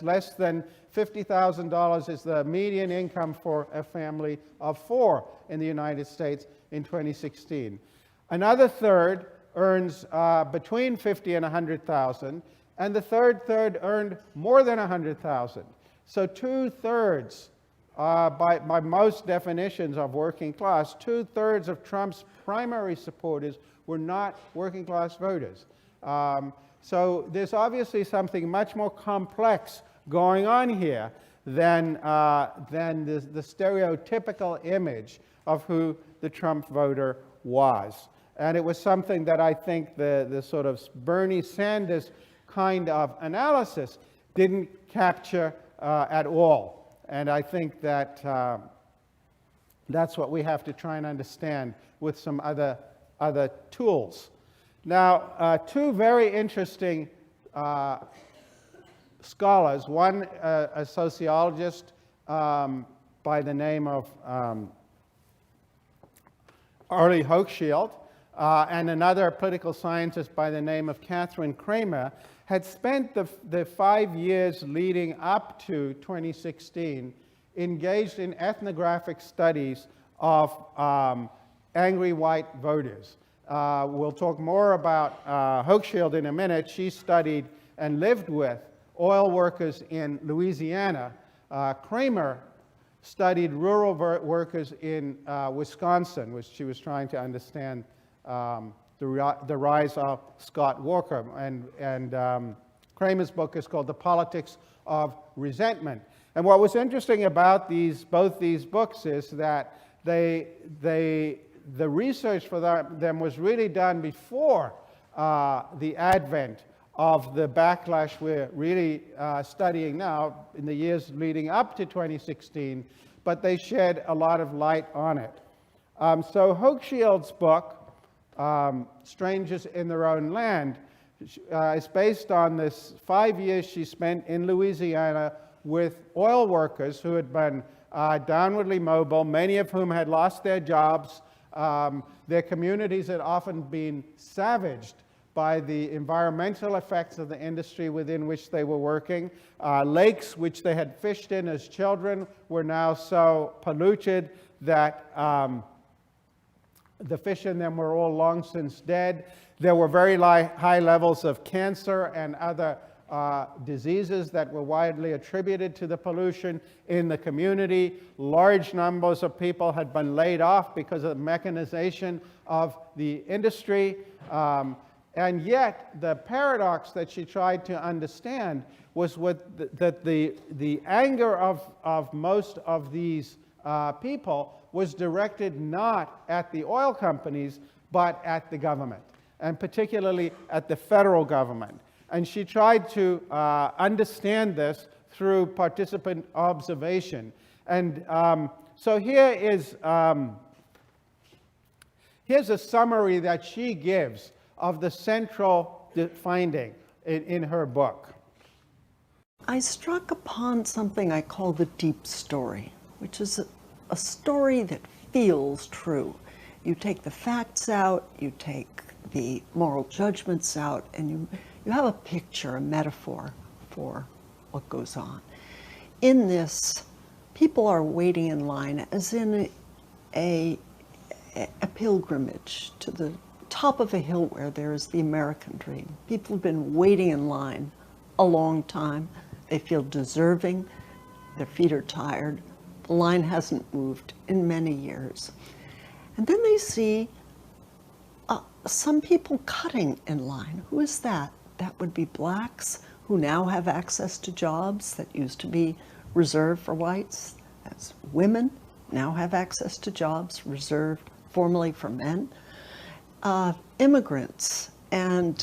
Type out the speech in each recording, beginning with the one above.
less than $50,000 is the median income for a family of 4 in the United States in 2016. Another third earns between $50,000 and $100,000, and the third earned more than $100,000. So 2/3, by most definitions of working class, 2/3 of Trump's primary supporters were not working class voters. So there's obviously something much more complex going on here than the stereotypical image of who the Trump voter was. And it was something that I think the sort of Bernie Sanders kind of analysis didn't capture at all. And I think that that's what we have to try and understand with some other tools. Now, two very interesting scholars, one a sociologist by the name of Arlie Hochschild, and another political scientist by the name of Catherine Kramer, had spent the 5 years leading up to 2016 engaged in ethnographic studies of angry white voters. We'll talk more about Hochschild in a minute. She studied and lived with oil workers in Louisiana. Kramer studied rural workers in Wisconsin, which she was trying to understand the rise of Scott Walker. And Kramer's book is called The Politics of Resentment. And what was interesting about both these books is that the research for them was really done before the advent of the backlash we're really studying now in the years leading up to 2016, but they shed a lot of light on it. So Hochschild's book, Strangers in Their Own Land, is based on this 5 years she spent in Louisiana with oil workers who had been downwardly mobile, many of whom had lost their jobs. Their communities had often been savaged by the environmental effects of the industry within which they were working. Lakes which they had fished in as children were now so polluted that the fish in them were all long since dead. There were very high levels of cancer and other diseases that were widely attributed to the pollution in the community. Large numbers of people had been laid off because of the mechanization of the industry. And yet, the paradox that she tried to understand was that the anger of most of these people was directed not at the oil companies, but at the government, and particularly at the federal government. And she tried to understand this through participant observation. And so here's a summary that she gives of the central finding in her book. I struck upon something I call the deep story, which is a story that feels true. You take the facts out, you take the moral judgments out, and you have a picture, a metaphor for what goes on. In this, people are waiting in line as in a pilgrimage to the top of a hill where there is the American dream. People have been waiting in line a long time. They feel deserving. Their feet are tired. The line hasn't moved in many years. And then they see some people cutting in line. Who is that? That would be blacks who now have access to jobs that used to be reserved for whites. That's women now have access to jobs reserved formerly for men. Immigrants and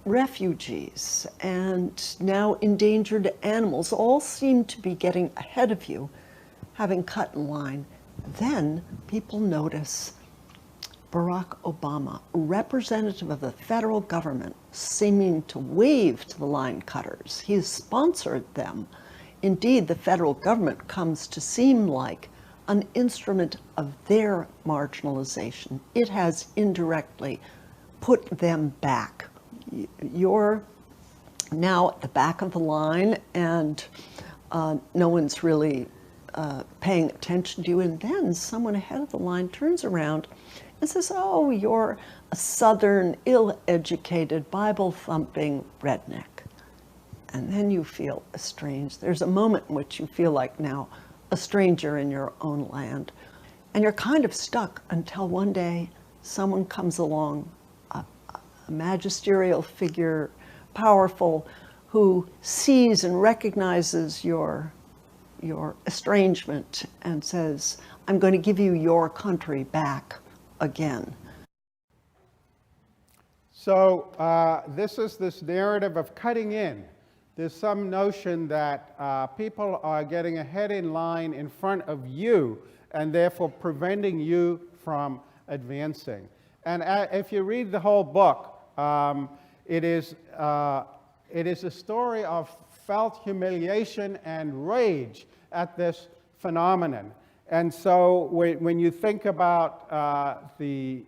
refugees and now endangered animals all seem to be getting ahead of you, having cut in line. Then people notice Barack Obama, representative of the federal government, seeming to wave to the line cutters. He has sponsored them. Indeed, the federal government comes to seem like an instrument of their marginalization. It has indirectly put them back. Your now at the back of the line, and no one's really paying attention to you. And then someone ahead of the line turns around and says, "Oh, you're a Southern, ill-educated, Bible-thumping redneck." And then you feel estranged. There's a moment in which you feel like now a stranger in your own land. And you're kind of stuck until one day someone comes along, a magisterial figure, powerful, who sees and recognizes your estrangement and says, "I'm going to give you your country back again." So this is this narrative of cutting in. There's some notion that people are getting ahead in line in front of you and therefore preventing you from advancing. And if you read the whole book, it is a story of felt humiliation and rage at this phenomenon. And so when you think about the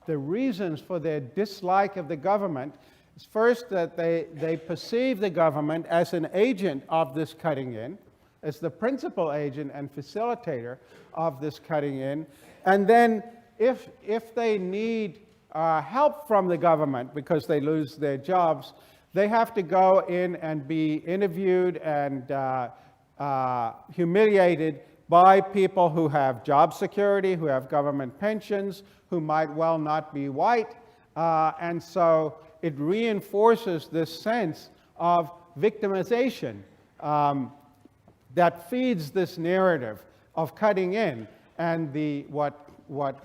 reasons for their dislike of the government, it's first that they perceive the government as an agent of this cutting in, as the principal agent and facilitator of this cutting in. And then if they need help from the government because they lose their jobs, they have to go in and be interviewed and humiliated by people who have job security, who have government pensions, who might well not be white. And so it reinforces this sense of victimization that feeds this narrative of cutting in and what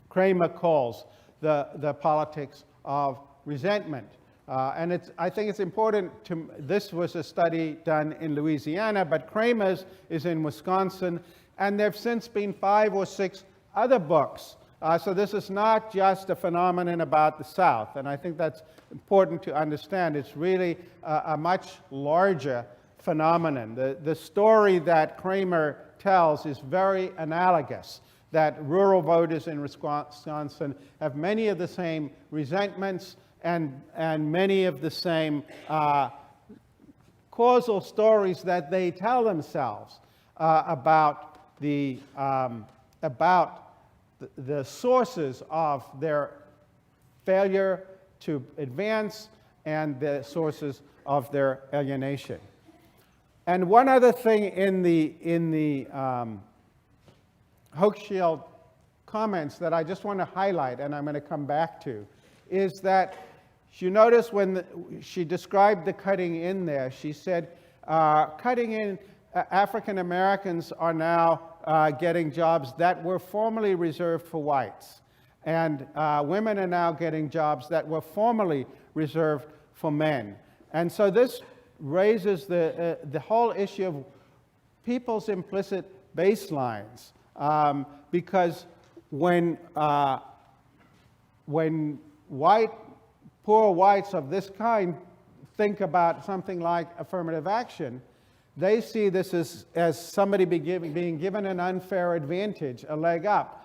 Kramer calls the politics of resentment. And I think it's important this was a study done in Louisiana, but Kramer's is in Wisconsin, and there have since been 5 or 6 other books. So this is not just a phenomenon about the South, and I think that's important to understand. It's really a much larger phenomenon. The story that Kramer tells is very analogous, that rural voters in Wisconsin have many of the same resentments and many of the same causal stories that they tell themselves about the sources of their failure to advance and the sources of their alienation. And one other thing in the Hochschild comments that I just want to highlight, and I'm going to come back to, is that you notice when she described the cutting in there, she said, cutting in, African Americans are now getting jobs that were formerly reserved for whites. And women are now getting jobs that were formerly reserved for men. And so this raises the whole issue of people's implicit baselines. Because when poor whites of this kind think about something like affirmative action, they see this as somebody being given an unfair advantage, a leg up.